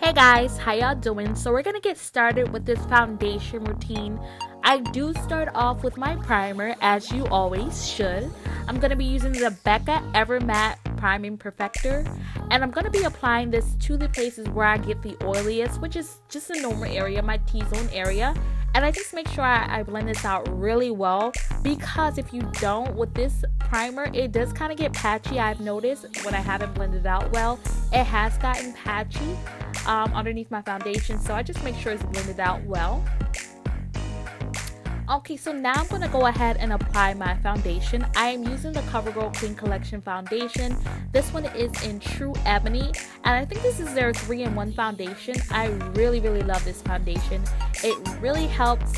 Hey guys, how y'all doing? So we're gonna get started with this foundation routine. I do start off with my primer, as you always should. I'm gonna be using the Becca Ever Matte Priming Perfector, and I'm gonna be applying this to the places where I get the oiliest, which is just a normal area, my T-zone area. And I just make sure I blend this out really well, because if you don't with this primer, it does kind of get patchy. I've noticed when I haven't blended out well, it has gotten patchy underneath my foundation, so I just make sure it's blended out well. Okay, so now I'm going to go ahead and apply my foundation. I am using the CoverGirl Clean Collection foundation. This one is in True Ebony, and I think this is their 3-in-1 foundation. I really love this foundation. It really helps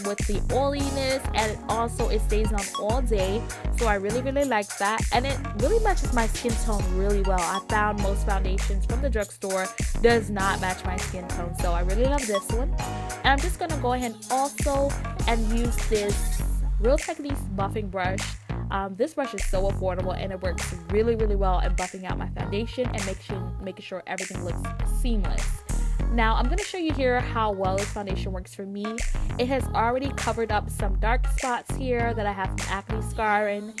with the oiliness, and it stays on all day, so I really like that, and it really matches my skin tone really well. I found most foundations from the drugstore does not match my skin tone, so I really love this one. And I'm just gonna go ahead and use this Real Techniques buffing brush. This brush is so affordable, and it works really well in buffing out my foundation and making sure everything looks seamless. Now I'm going to show you here how well this foundation works for me. It has already covered up some dark spots here that I have some acne scarring,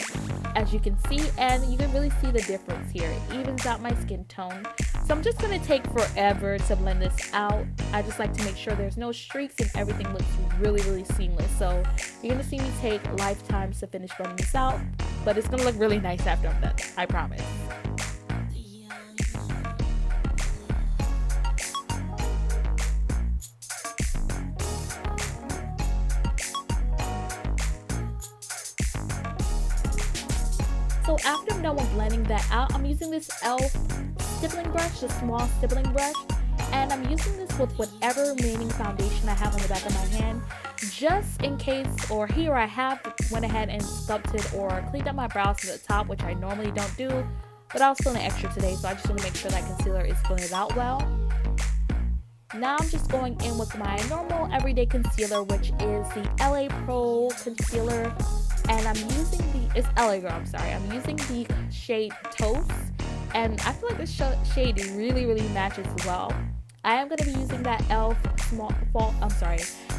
as you can see, and you can really see the difference here. It evens out my skin tone. So I'm just going to take forever to blend this out. I just like to make sure there's no streaks and everything looks really seamless. So you're going to see me take lifetimes to finish blending this out, but it's going to look really nice after I'm done, I promise. So after I'm done with blending that out, I'm using this e.l.f. stippling brush, the small stippling brush, and I'm using this with whatever remaining foundation I have on the back of my hand, just in case, or here I have went ahead and sculpted or cleaned up my brows to the top, which I normally don't do, but I was feeling extra today, so I just want to make sure that concealer is blended out well. Now I'm just going in with my normal everyday concealer, which is the LA Pro concealer, and I'm using it's LA Girl, I'm sorry. I'm using the shade Toast, and I feel like this shade really matches well. I am going to be using that the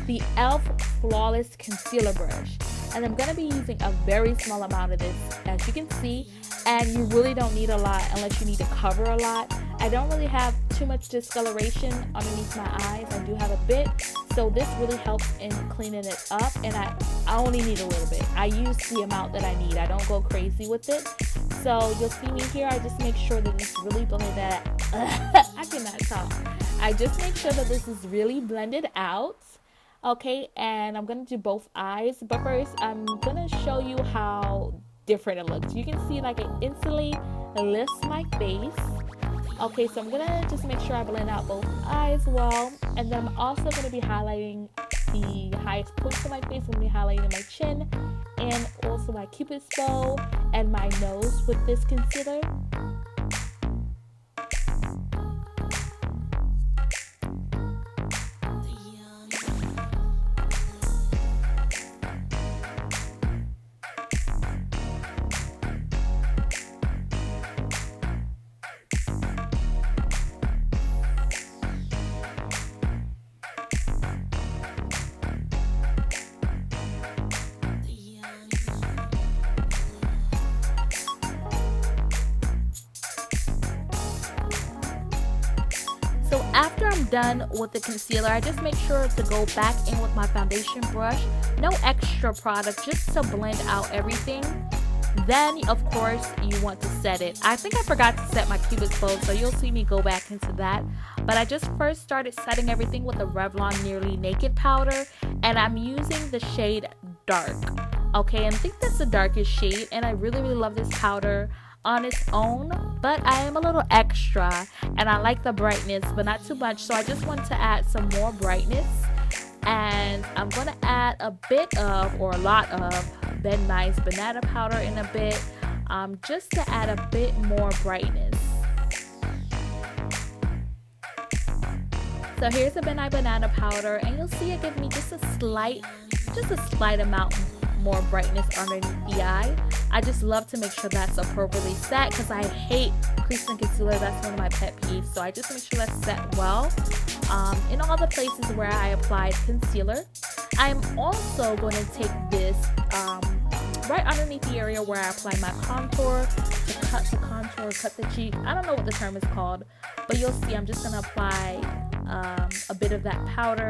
e.l.f. Flawless Concealer Brush, and I'm going to be using a very small amount of this, as you can see, and you really don't need a lot unless you need to cover a lot. I don't really have too much discoloration underneath my eyes. I do have a bit, so this really helps in cleaning it up, and I only need a little bit. I use the amount that I need. I don't go crazy with it. So you'll see me here, I just make sure that it's really blended out. I cannot talk. I just make sure that this is really blended out. Okay, and I'm going to do both eyes, but first I'm going to show you how different it looks. You can see like it instantly lifts my face. Okay, so I'm gonna just make sure I blend out both eyes well, and then I'm also gonna be highlighting the highest points of my face. I'm gonna be highlighting my chin and also my cupid's bow and my nose with this concealer. So after I'm done with the concealer, I just make sure to go back in with my foundation brush. No extra product, just to blend out everything. Then, of course, you want to set it. I think I forgot to set my cupid's bow, so you'll see me go back into that. But I just first started setting everything with the Revlon Nearly Naked powder, and I'm using the shade Dark. Okay, and I think that's the darkest shade, and I really love this powder on its own, but I am a little extra and I like the brightness, but not too much, so I just want to add some more brightness, and I'm going to add a bit of, or a lot of, Nye Banana Powder in a bit, just to add a bit more brightness. So here's the Nye Banana Powder, and you'll see it give me just a slight amount more brightness underneath the eye. I just love to make sure that's appropriately set, because I hate crease and concealer, that's one of my pet peeves, so I just make sure that's set well in all the places where I applied concealer. I'm also going to take this right underneath the area where I apply my contour to cut the contour, cut the cheek. I don't know what the term is called, but you'll see I'm just going to apply a bit of that powder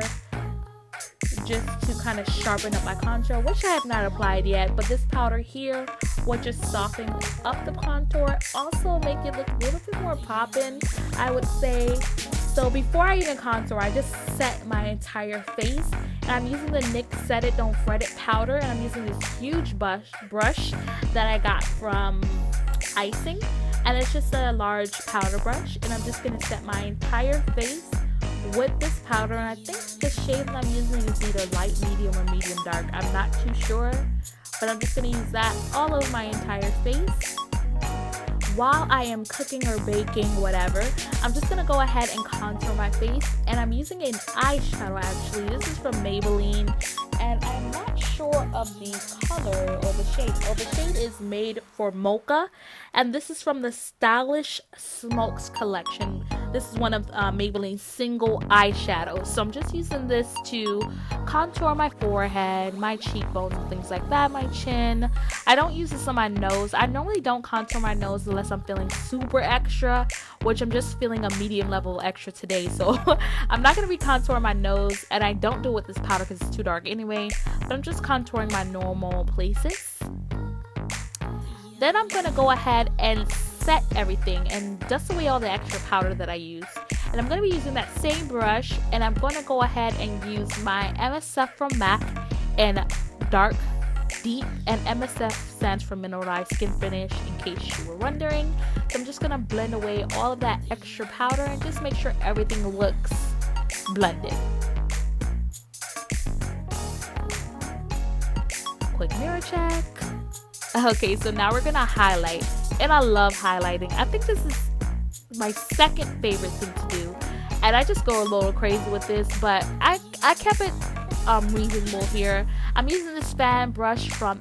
just to kind of sharpen up my contour, which I have not applied yet, but this powder here will just soften up the contour, also make it look a little bit more poppin', I would say. So before I even contour, I just set my entire face, and I'm using the Nake Set It Don't Fret It powder, and I'm using this huge brush that I got from Icing, and it's just a large powder brush, and I'm just going to set my entire face with this powder. And I think the shade that I'm using is either light medium or medium dark, I'm not too sure, but I'm just going to use that all over my entire face. While I am cooking or baking, whatever, I'm just going to go ahead and contour my face, and I'm using an eyeshadow actually. This is from Maybelline, and I'm not sure of the color or the shade. Oh, the shade is Made for Mocha, and this is from the Stylish Smokes collection. This is one of Maybelline's single eyeshadows. So I'm just using this to contour my forehead, my cheekbones, and things like that, my chin. I don't use this on my nose. I normally don't contour my nose unless I'm feeling super extra, which I'm just feeling a medium level extra today. So I'm not going to be contouring my nose, and I don't do it with this powder because it's too dark anyway, but I'm just contouring my normal places. Then I'm going to go ahead and set everything and dust away all the extra powder that I use. And I'm going to be using that same brush, and I'm going to go ahead and use my MSF from MAC in Dark Deep, and MSF stands for Mineralized Skin Finish, in case you were wondering. So I'm just going to blend away all of that extra powder and just make sure everything looks blended. Quick mirror check. Okay, so now we're gonna highlight, and I love highlighting. I think this is my second favorite thing to do, and I just go a little crazy with this, but I kept it reasonable here. I'm using this fan brush from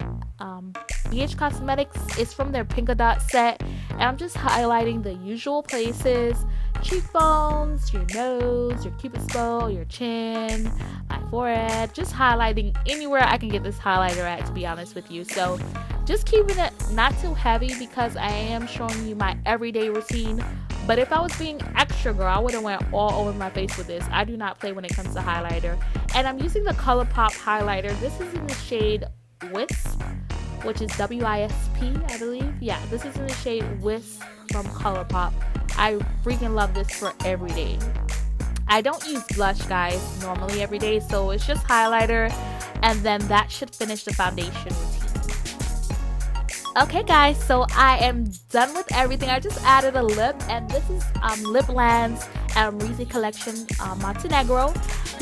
BH Cosmetics. It's from their Pink Dot set, and I'm just highlighting the usual places: cheekbones, your nose, your cupid's bow, your chin, my forehead. Just highlighting anywhere I can get this highlighter at, to be honest with you. So just keeping it not too heavy because I am showing you my everyday routine. But if I was being extra girl, I would have went all over my face with this. I do not play when it comes to highlighter. And I'm using the Colourpop highlighter. This is in the shade Wisp, which is W-I-S-P, I believe. Yeah, this is in the shade Wisp from Colourpop. I freaking love this for everyday. I don't use blush, guys, normally every day, so it's just highlighter, and then that should finish the foundation routine. Okay guys, so I am done with everything. I just added a lip, and this is Lip Land's Reezy Collection Montenegro,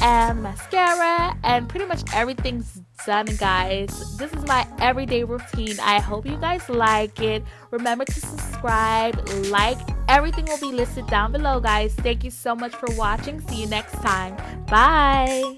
and mascara, and pretty much everything's done, guys. This is my everyday routine. I hope you guys like it. Remember to subscribe, like, everything will be listed down below, guys. Thank you so much for watching. See you next time. Bye.